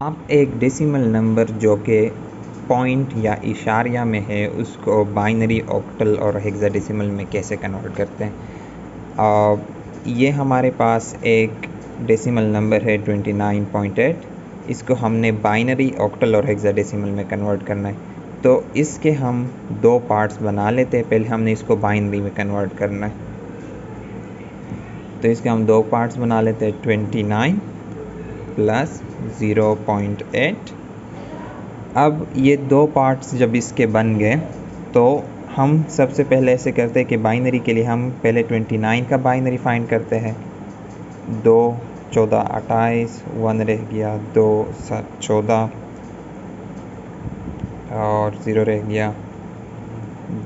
आप एक decimal number जो कि पॉइंट या इशारिया में है उसको बाइनरी, ऑक्टल और हेक्साडेसिमल में कैसे कन्वर्ट करते हैं। ये हमारे पास एक डेसिमल नंबर है 29.8। इसको हमने बाइनरी, ऑक्टल और हेक्साडेसिमल में कन्वर्ट करना है। तो इसके हम दो पार्ट्स बना लेते हैं। पहले हमने इसको बाइनरी में कन्वर्ट करना है, तो इसके हम दो पार्ट्स बना लेते हैं। 29 प्लस 0.8। अब ये दो पार्ट्स जब इसके बन गए तो हम सबसे पहले ऐसे करते हैं कि बाइनरी के लिए हम पहले 29 का बाइनरी फाइंड करते हैं। 2 14 28, 1 रह गया, 2 7 14 और 0 रह गया,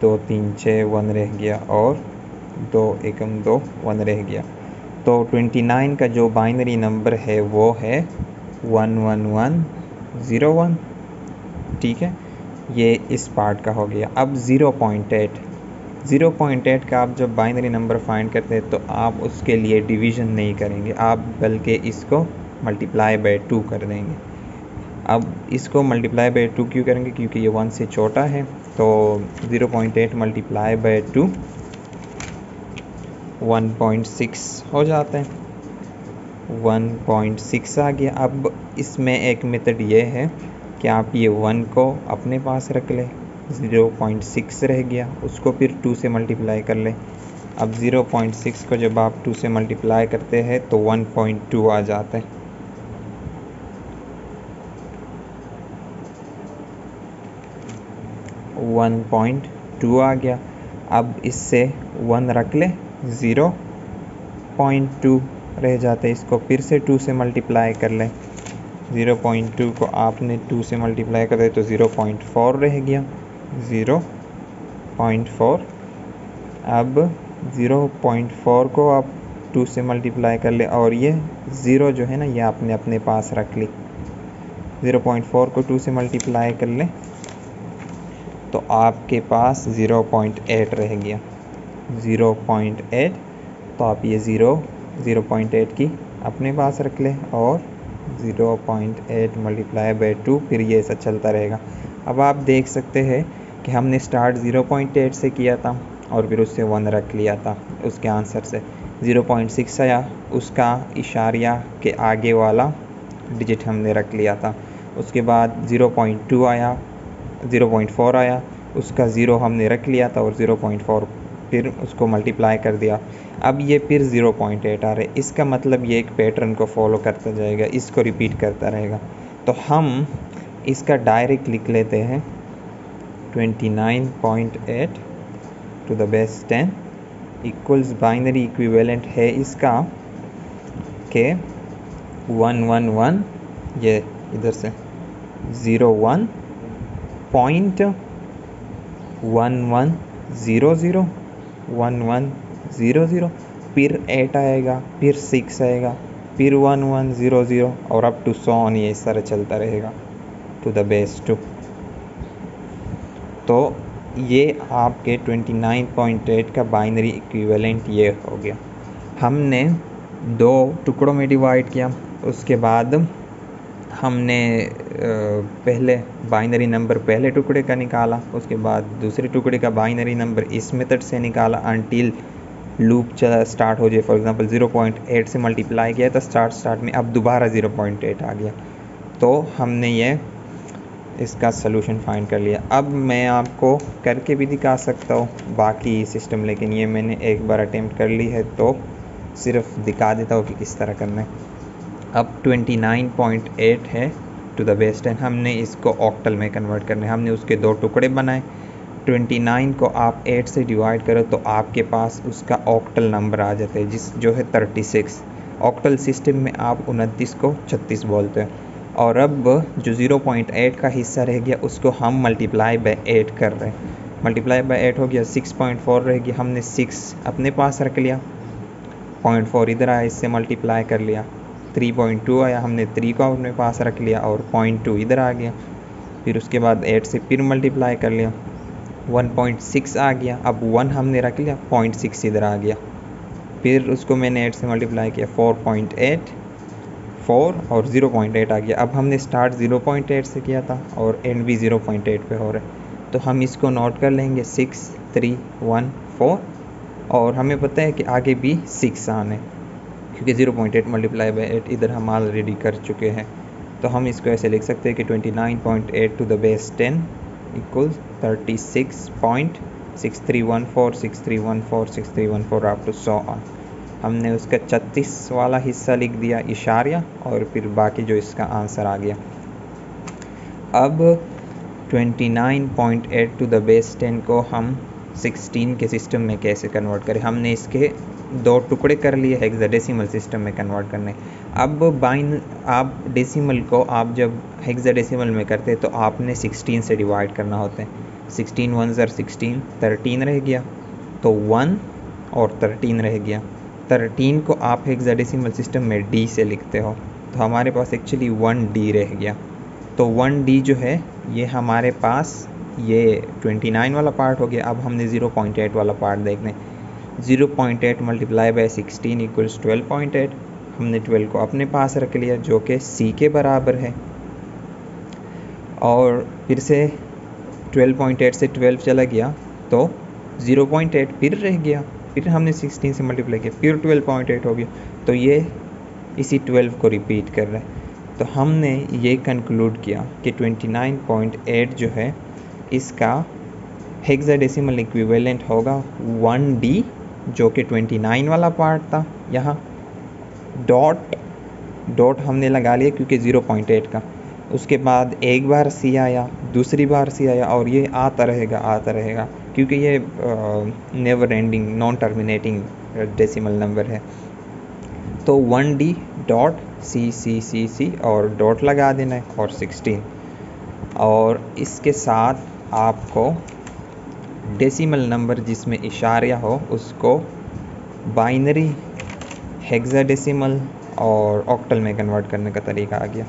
2 3 6, 1 रह गया और 2 1 2, 1 रह गया। तो 29 का जो बाइनरी नंबर है वो है 11101। ठीक है, ये इस पार्ट का हो गया। अब 0.8 का आप जब बाइनरी नंबर फाइंड करते हैं तो आप उसके लिए डिवीज़न नहीं करेंगे, आप बल्कि इसको मल्टीप्लाई बाय 2 कर देंगे। अब इसको मल्टीप्लाई बाय 2 क्यों करेंगे? क्योंकि ये 1 से छोटा है। तो 0.8 मल्टीप्लाई बाय 2 1.6 हो जाता है। 1.6 आ गया। अब इसमें एक मेथड ये है कि आप ये 1 को अपने पास रख लें, 0.6 रह गया, उसको फिर 2 से मल्टीप्लाई कर लें। अब 0.6 को जब आप 2 से मल्टीप्लाई करते हैं तो 1.2 आ जाता है। आ गया। अब इससे 1 रख ले, 0.2 रह जाते हैं। इसको फिर से 2 से मल्टीप्लाई कर लें। 0.2 को आपने 2 से मल्टीप्लाई कर दे तो 0.4 रह गया, 0.4। अब 0.4 को आप 2 से मल्टीप्लाई कर ले और ये 0 जो है ना, ये आपने अपने पास रख ली। 0.4 को 2 से मल्टीप्लाई कर ले तो आपके पास 0.8 रह गया, 0.8। तो आप ये 0.8 की अपने पास रख ले और 0.8 मल्टीप्लाई बाय 2, फिर ये ऐसा चलता रहेगा। अब आप देख सकते हैं कि हमने स्टार्ट 0.8 से किया था और फिर उससे 1 रख लिया था। उसके आंसर से 0.6 आया, उसका इशारिया के आगे वाला डिजिट हमने रख लिया था। उसके बाद 0.2 आया, 0.4 आया, उसका 0 हमने रख लिया था और 0.4 फिर उसको मल्टीप्लाई कर दिया। अब ये फिर 0.8 आ रहा है। इसका मतलब ये एक पैटर्न को फॉलो करता जाएगा, इसको रिपीट करता रहेगा। तो हम इसका डायरेक्ट लिख लेते हैं 29.8 to the base 10 equals binary equivalent है इसका के 111, ये इधर से 01.1100, फिर 8 आएगा, फिर 6 आएगा, फिर 1100 और अप टू सो ऑन, ये इस तरह चलता रहेगा टू द बेस 2। तो ये आपके 29.8 का बाइनरी इक्विवेलेंट ये हो गया। हमने दो टुकड़ों में डिवाइड किया, उसके बाद हमने पहले बाइनरी नंबर पहले टुकड़े का निकाला, उसके बाद दूसरे टुकड़े का बाइनरी नंबर इस मेथड से निकाला अनटिल लूप स्टार्ट हो जाए। फॉर एग्जांपल 0.8 से मल्टीप्लाई किया तो स्टार्ट में अब दोबारा 0.8 आ गया। तो हमने ये इसका सलूशन फाइंड कर लिया। अब मैं आपको करके भी दिखा सकता हूँ बाकी सिस्टम, लेकिन ये मैंने एक बार अटेम्प्ट कर ली है तो सिर्फ दिखा देता हूँ कि किस तरह करना है। अब 29.8 है टू द बेस 10, हमने इसको ऑक्टल में कन्वर्ट करना है। हमने उसके दो टुकड़े बनाए। 29 को आप 8 से डिवाइड करो तो आपके पास उसका ऑक्टल नंबर आ जाता है, जिस जो है 36। ऑक्टल सिस्टम में आप 29 को 36 बोलते हैं। और अब जो 0.8 का हिस्सा रह गया उसको हम मल्टीप्लाई बाय 8 कर रहे हैं। मल्टीप्लाई बाय 8 हो गया, 6.4 रह गया, हमने 6 अपने पास रख लिया, 0.4 इधर आया, इससे मल्टीप्लाई कर लिया। 3.2 आया, हमने 3 को अपने पास रख लिया और 0.2 इधर आ गया। फिर उसके बाद 8 से फिर मल्टीप्लाई कर लिया, 1.6 आ गया। अब 1 हमने रख लिया, 0.6 इधर आ गया। फिर उसको मैंने 8 से मल्टीप्लाई किया, 4.8, 4 और 0.8 आ गया। अब हमने स्टार्ट 0.8 से किया था और एंड भी 0.8 पे हो रहा है, तो हम इसको नोट कर लेंगे 6 3 1 4, और हमें पता है कि आगे भी 6 आने, क्योंकि 0.8 मल्टीप्लाई बाई 8 इधर हम ऑलरेडी कर चुके हैं। तो हम इसको ऐसे लिख सकते हैं कि 29.8 to the base 10 equal 36.6314 6314 6314 up to 100 on. हमने उसका 36 वाला हिस्सा लिख दिया इशारिया, और फिर बाकी जो इसका आंसर आ गया। अब 29.8 टू द बेस 10 को हम 16 के सिस्टम में कैसे कन्वर्ट करें। हमने इसके 2 टुकड़े कर लिए हेक्साडेसिमल सिस्टम में कन्वर्ट करने। अब आप डेसिमल को आप जब हेक्साडेसिमल में करते तो आपने 16 से डिवाइड करना होता है। 16 1 are 16, 13 रह गया, तो 1 और 13 रह गया। 13 को आप हेक्साडेसिमल सिस्टम में D से लिखते हो, तो हमारे पास एक्चुअली 1D रह गया। तो 1D जो है ये हमारे पास ये 29 वाला पार्ट हो गया। अब हमने 0.8 वाला पार्ट देखने। 0.8 मल्टीप्लाई बाई 16 इक्वल्स 12.8। हमने 12 को अपने पास रख लिया जो कि C के बराबर है, और फिर से 12.8 से 12 चला गया तो 0.8 फिर रह गया, फिर हमने 16 से मल्टीप्लाई किया, फिर 12.8 हो गया। तो ये इसी 12 को रिपीट कर रहा है। तो हमने ये कंक्लूड किया कि 29.8 जो है इसका हेक्साडेसिमल इक्विवेलेंट होगा 1D, जो कि 29 वाला पार्ट था। यहाँ डॉट हमने लगा लिया क्योंकि 0.8 का। उसके बाद एक बार C आया, दूसरी बार C आया, और ये आता रहेगा क्योंकि ये never ending non terminating decimal number है। तो 1D डॉट C और डॉट लगा देना है, और 16। और इसके साथ आपको डेसिमल नंबर जिसमें इशारिया हो उसको बाइनरी, हेक्साडेसिमल और ऑक्टल में कन्वर्ट करने का तरीका आ गया।